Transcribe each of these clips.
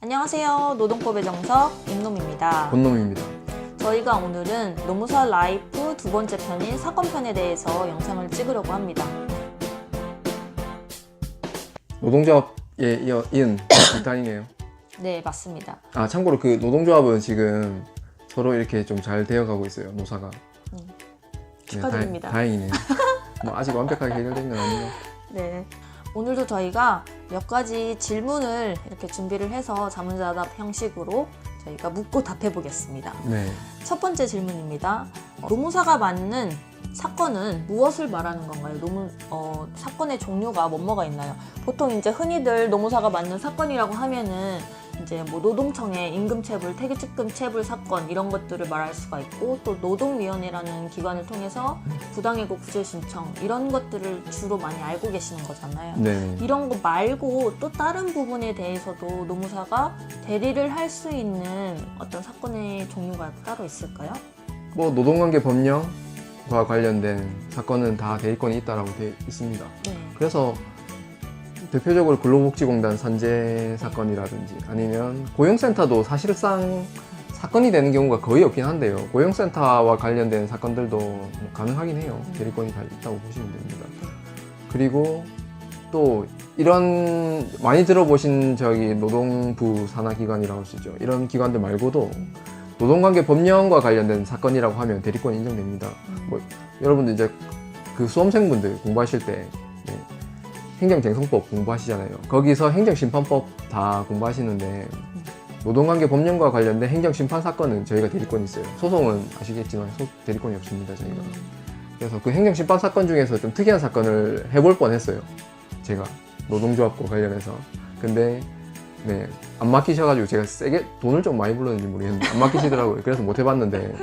안녕하세요. 노동법의 정석 임놈입니다. 본놈입니다. 저희가 오늘은 노무사 라이프 두 번째 편인 사건편에 대해서 영상을 찍으려고 합니다. 노동조합에 이은 2탄이네요. 네, 맞습니다. 아, 참고로 그 노동조합은 지금 서로 이렇게 좀 잘 되어가고 있어요. 노사가. 축하드립니다. 네, 다행이네요. 뭐 아직 완벽하게 해결된 건 아니고. 네. 오늘도 저희가 몇 가지 질문을 이렇게 준비를 해서 자문자답 형식으로 저희가 묻고 답해 보겠습니다. 네. 첫 번째 질문입니다. 노무사가 맡는 사건은 무엇을 말하는 건가요? 사건의 종류가 뭐가 있나요? 보통 이제 흔히들 노무사가 맡는 사건이라고 하면은 이제 뭐 노동청의 임금체불, 퇴직금체불 사건 이런 것들을 말할 수가 있고, 또 노동위원회라는 기관을 통해서 부당해고 구제 신청 이런 것들을 주로 많이 알고 계시는 거잖아요. 네. 이런 거 말고 또 다른 부분에 대해서도 노무사가 대리를 할 수 있는 어떤 사건의 종류가 따로 있을까요? 뭐 노동관계 법령과 관련된 사건은 다 대리권이 있다라고 되어 있습니다. 네. 그래서 대표적으로 근로복지공단 산재 사건이라든지 아니면 고용센터도 사실상 사건이 되는 경우가 거의 없긴 한데요. 고용센터와 관련된 사건들도 뭐 가능하긴 해요. 대리권이 다 있다고 보시면 됩니다. 그리고 또 이런 많이 들어보신 노동부 산하기관이라고 하시죠. 이런 기관들 말고도 노동관계 법령과 관련된 사건이라고 하면 대리권이 인정됩니다. 뭐 여러분들 이제 그 수험생분들 공부하실 때 행정쟁송법 공부하시잖아요. 거기서 행정심판법 다 공부하시는데 노동관계 법령과 관련된 행정심판 사건은 저희가 대리권이 있어요. 소송은 아시겠지만 대리권이 없습니다, 저희가. 그래서 그 행정심판 사건 중에서 좀 특이한 사건을 해볼 뻔했어요. 제가 노동조합과 관련해서. 근데 안 맡기셔가지고 제가 세게 돈을 좀 많이 불렀는지 모르겠는데 안 맡기시더라고요. 그래서 못 해봤는데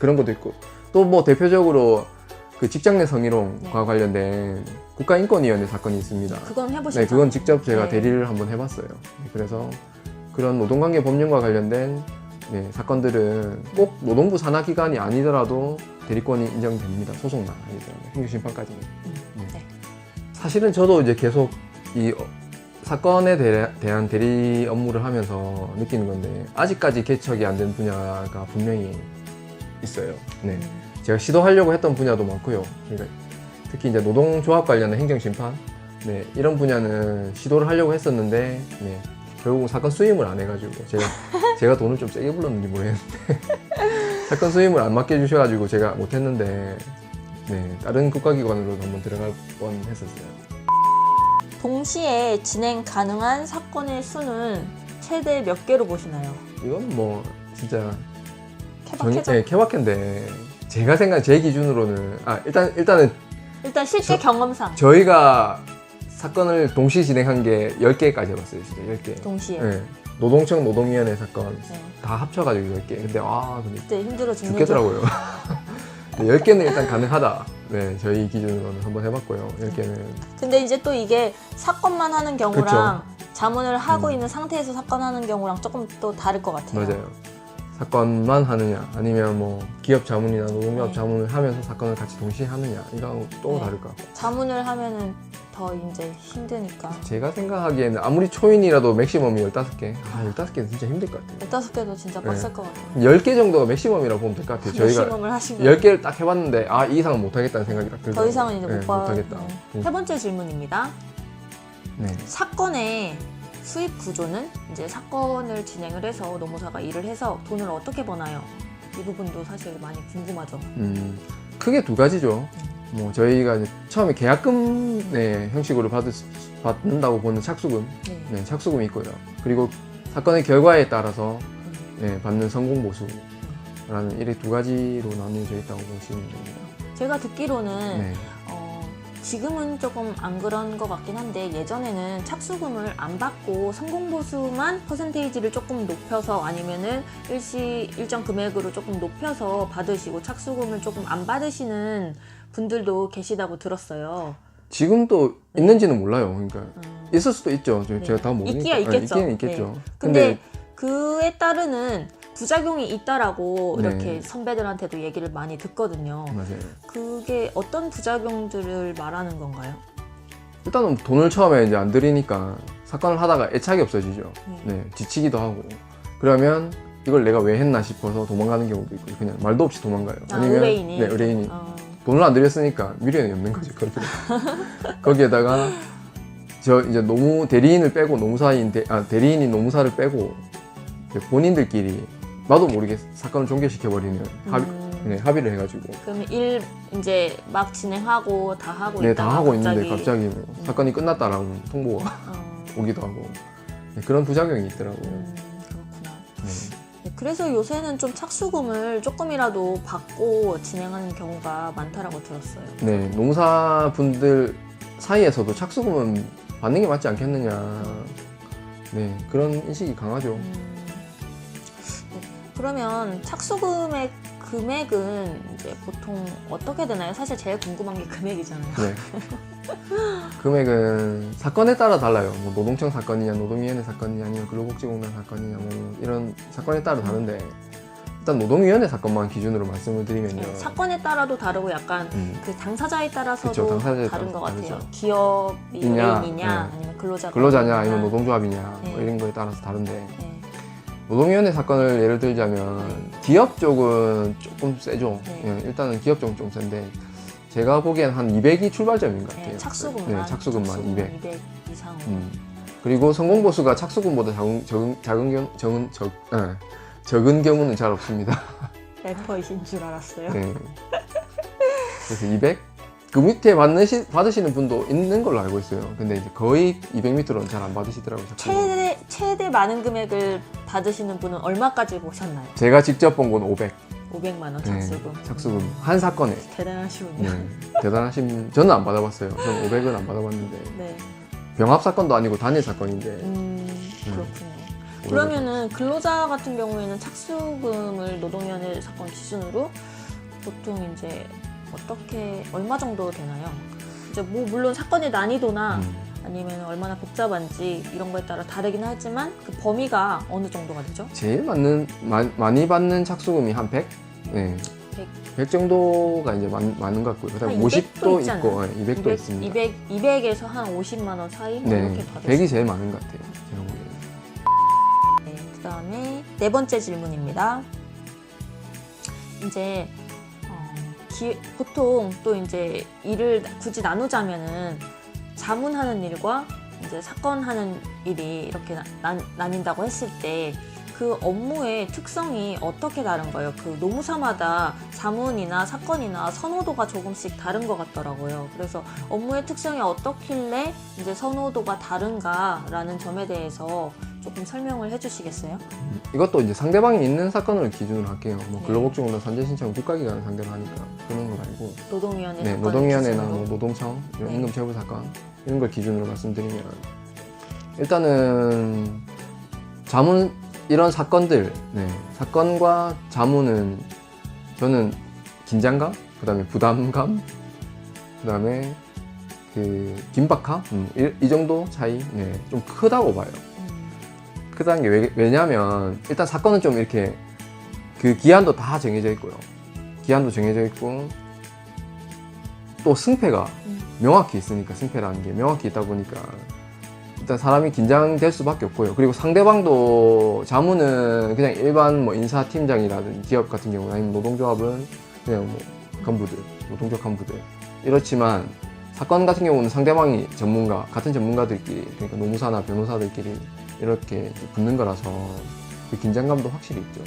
그런 것도 있고, 또 뭐 대표적으로 그 직장 내 성희롱과 관련된 국가인권위원회 사건이 있습니다. 그건 해보셨죠? 네, 그건 직접 제가 대리를 한번 해봤어요. 그래서 그런 노동관계 법령과 관련된 사건들은 꼭 노동부 산하기관이 아니더라도 대리권이 인정됩니다. 소송만 아니더라도 행정심판까지는. 사실은 저도 이제 계속 이 사건에 대한 대리 업무를 하면서 느끼는 건데 아직까지 개척이 안 된 분야가 분명히 있어요. 네. 제가 시도하려고 했던 분야도 많고요. 그러니까 특히 이제 노동조합 관련된 행정심판 이런 분야는 시도를 하려고 했었는데 결국 사건 수임을 안 해가지고 제가 돈을 좀 세게 불렀는지 모르겠는데 사건 수임을 안 맡겨주셔가지고 제가 못했는데 다른 국가기관으로도 한번 들어갈 뻔했었어요. 동시에 진행 가능한 사건의 수는 최대 몇 개로 보시나요? 이건 뭐 진짜 케바케죠? 케바케인데 제가 제 기준으로는 일단 실제 경험상 저희가 사건을 동시 진행한 게 10개까지 해봤어요. 진짜 10개 동시에 노동청 노동위원회 사건 네. 다 합쳐가지고 10개. 근데 근데 그때 힘들어 죽겠더라고요. 10개는 일단 가능하다. 저희 기준으로는 한번 해봤고요. 10개는. 근데 이제 또 이게 사건만 하는 경우랑 자문을 하고 있는 상태에서 사건 하는 경우랑 조금 또 다를 것 같아요. 맞아요. 사건만 하느냐 아니면 뭐 기업 자문이나 노동조합 자문을 하면서 사건을 같이 동시에 하느냐 이거하고 또 다를 것 같고. 자문을 하면은 더 이제 힘드니까. 제가 생각하기에는 아무리 초인이라도 맥시멈이 15개. 15개는 진짜 힘들 것 같아요. 15개도 진짜 빡셀 것 같아요. 10개 정도가 맥시멈이라고 보면 될 것 같아요. 저희가 맥시멈을 하시면 10개를 딱 해봤는데 이 이상은 못하겠다는 생각이 딱 들더라고요. 더 이상은 이제 못하겠다. 세 번째 질문입니다. 사건의 수입 구조는 이제 사건을 진행을 해서 노무사가 일을 해서 돈을 어떻게 버나요? 이 부분도 사실 많이 궁금하죠. 크게 두 가지죠. 뭐 저희가 이제 처음에 계약금 형식으로 받는다고 보는 착수금, 착수금이 있고요. 그리고 사건의 결과에 따라서 받는 성공보수라는 이렇게 두 가지로 나뉘어져 있다고 보시면 됩니다. 제가 듣기로는 지금은 조금 안 그런 것 같긴 한데 예전에는 착수금을 안 받고 성공보수만 퍼센테이지를 조금 높여서 아니면은 일정 금액으로 조금 높여서 받으시고 착수금을 조금 안 받으시는 분들도 계시다고 들었어요. 지금도 있는지는 몰라요. 그러니까 있을 수도 있죠. 제가 다 모르니까. 있기야 있겠죠. 있기는 있겠죠. 근데 그에 따르는 부작용이 있다라고 이렇게 선배들한테도 얘기를 많이 듣거든요. 맞아요. 그게 어떤 부작용들을 말하는 건가요? 일단은 돈을 처음에 이제 안 들이니까 사건을 하다가 애착이 없어지죠. 네, 지치기도 하고. 그러면 이걸 내가 왜 했나 싶어서 도망가는 경우도 있고, 그냥 말도 없이 도망가요. 아니면 의뢰인이. 네, 의뢰인이 돈을 안 들였으니까 미련이 없는 거죠. 거기에다가 저 이제 대리인을 빼고 대리인이 노무사를 빼고 이제 본인들끼리 나도 모르게 사건을 종결시켜버리는 합의를 해가지고. 그럼 일 이제 막 진행하고 다 하고 네, 있다가 다 하고 있는데 갑자기 뭐 사건이 끝났다라고 통보가 오기도 하고. 네, 그런 부작용이 있더라고요. 그렇구나. 네. 네, 그래서 요새는 좀 착수금을 조금이라도 받고 진행하는 경우가 많다라고 들었어요. 네, 노무사 분들 사이에서도 착수금은 받는 게 맞지 않겠느냐. 네, 그런 인식이 강하죠. 그러면 착수금의 금액은 이제 보통 어떻게 되나요? 사실 제일 궁금한 게 금액이잖아요. 네. 금액은 사건에 따라 달라요. 뭐 노동청 사건이냐, 노동위원회 사건이냐, 아니면 근로복지공단 사건이냐, 뭐 이런 사건에 따라 다른데 일단 노동위원회 사건만 기준으로 말씀을 드리면요. 네, 사건에 따라도 다르고 약간 그 당사자에 따라서도 그쵸, 당사자에 다른 것 따라서 같아요. 다르죠. 기업이 이냐, 의뢰인이냐, 네. 아니면 근로자냐, 아니면 노동조합이냐, 네. 뭐 이런 거에 따라서 다른데 네. 노동위원회 사건을 예를 들자면 기업 쪽은 조금 세죠. 네. 예, 일단은 기업 쪽은 좀 센데 제가 보기엔 한 200이 출발점인 것 같아요. 네, 착수금만. 네, 착수금만 200. 200 이상으로. 그리고 성공보수가 착수금보다 적은 경우는 잘 없습니다. 래퍼이신 줄 알았어요. 네. 그래서 200? 그 밑에 받으시는 분도 있는 걸로 알고 있어요. 근데 이제 거의 200m로는 잘 안 받으시더라고요. 최대 많은 금액을 받으시는 분은 얼마까지 보셨나요? 제가 직접 본 건 500. 500만 원 착수금. 네, 착수금 한 사건에. 대단하시군요. 네, 대단하신. 저는 안 받아봤어요. 저는 500은 안 받아봤는데 네. 병합 사건도 아니고 단일 사건인데. 그렇군요. 그러면은 근로자 같은 경우에는 착수금을 노동위원회 사건 기준으로 보통 이제 어떻게 얼마 정도 되나요? 이제 뭐 물론 사건의 난이도나 아니면 얼마나 복잡한지 이런 거에 따라 다르긴 하지만 그 범위가 어느 정도가 되죠? 제일 많이 받는 착수금이 한 100? 네. 100 정도가 이제 많은 것 같고요. 그다음에 50도 있고 200도 있습니다. 200에서 한 50만 원 사이 뭐 네, 이렇게 받을 100이 제일 많은 것 같아요. 제가 보기에는. 네, 그다음에 네 번째 질문입니다. 이제 보통 또 이제 일을 굳이 나누자면은 자문하는 일과 이제 사건하는 일이 이렇게 나뉜다고 했을 때 그 업무의 특성이 어떻게 다른 거예요? 그 노무사마다 자문이나 사건이나 선호도가 조금씩 다른 것 같더라고요. 그래서 업무의 특성이 어떻길래 이제 선호도가 다른가라는 점에 대해서 조금 설명을 해주시겠어요? 이것도 이제 상대방이 있는 사건을 기준으로 할게요. 뭐 네. 근로복지공단 선제신청 국가기관을 상대로 하니까 그런 걸 알고. 노동위원회 네, 사건을 노동위원회나 기준으로? 뭐 노동청, 이런 네. 임금체불 사건 이런 걸 기준으로 말씀드리면 일단은 자문 이런 사건들, 네, 사건과 자문은 저는 긴장감, 그다음에 부담감, 그다음에 그 긴박함, 이 정도 차이, 네, 좀 크다고 봐요. 크다는 게 왜냐하면 일단 사건은 좀 이렇게 그 기한도 다 정해져 있고요. 기한도 정해져 있고 또 승패가 명확히 있으니까 승패라는 게 명확히 있다 보니까 일단 사람이 긴장될 수밖에 없고요. 그리고 상대방도 자문은 그냥 일반 뭐 인사팀장이라든지 기업 같은 경우는 아니면 노동조합은 그냥 뭐 간부들, 노동조합 간부들 이렇지만 사건 같은 경우는 상대방이 같은 전문가들끼리 그러니까 노무사나 변호사들끼리 이렇게 붙는 거라서 그 긴장감도 확실히 있죠.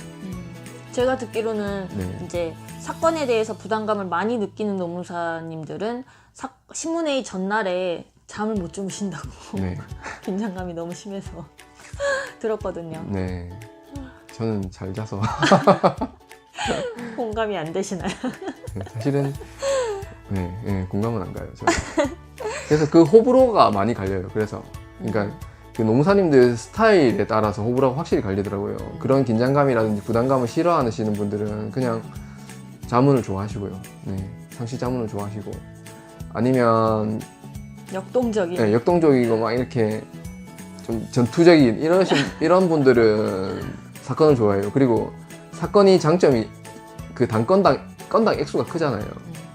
제가 듣기로는 네. 이제 사건에 대해서 부담감을 많이 느끼는 노무사님들은 신문회의 전날에 잠을 못 주무신다고 네. 긴장감이 너무 심해서 들었거든요. 네. 저는 잘 자서 공감이 안 되시나요? 사실은 공감은 안 가요. 저는. 그래서 그 호불호가 많이 갈려요. 그래서 그러니까 그 노무사님들 스타일에 따라서 호불호가 확실히 갈리더라고요. 그런 긴장감이라든지 부담감을 싫어하시는 분들은 그냥 자문을 좋아하시고요. 네, 상시 자문을 좋아하시고 아니면 역동적인. 역동적이고 막 이렇게 좀 전투적인 이런 분들은 사건을 좋아해요. 그리고 사건이 장점이 그 건당 액수가 크잖아요.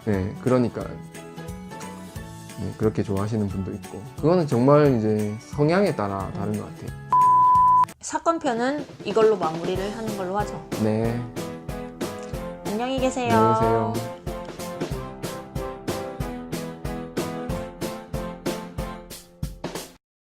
네, 그러니까 네, 그렇게 좋아하시는 분도 있고 그거는 정말 이제 성향에 따라 다른 것 같아요. 사건편은 이걸로 마무리를 하는 걸로 하죠. 네, 안녕히 계세요. 안녕히 계세요.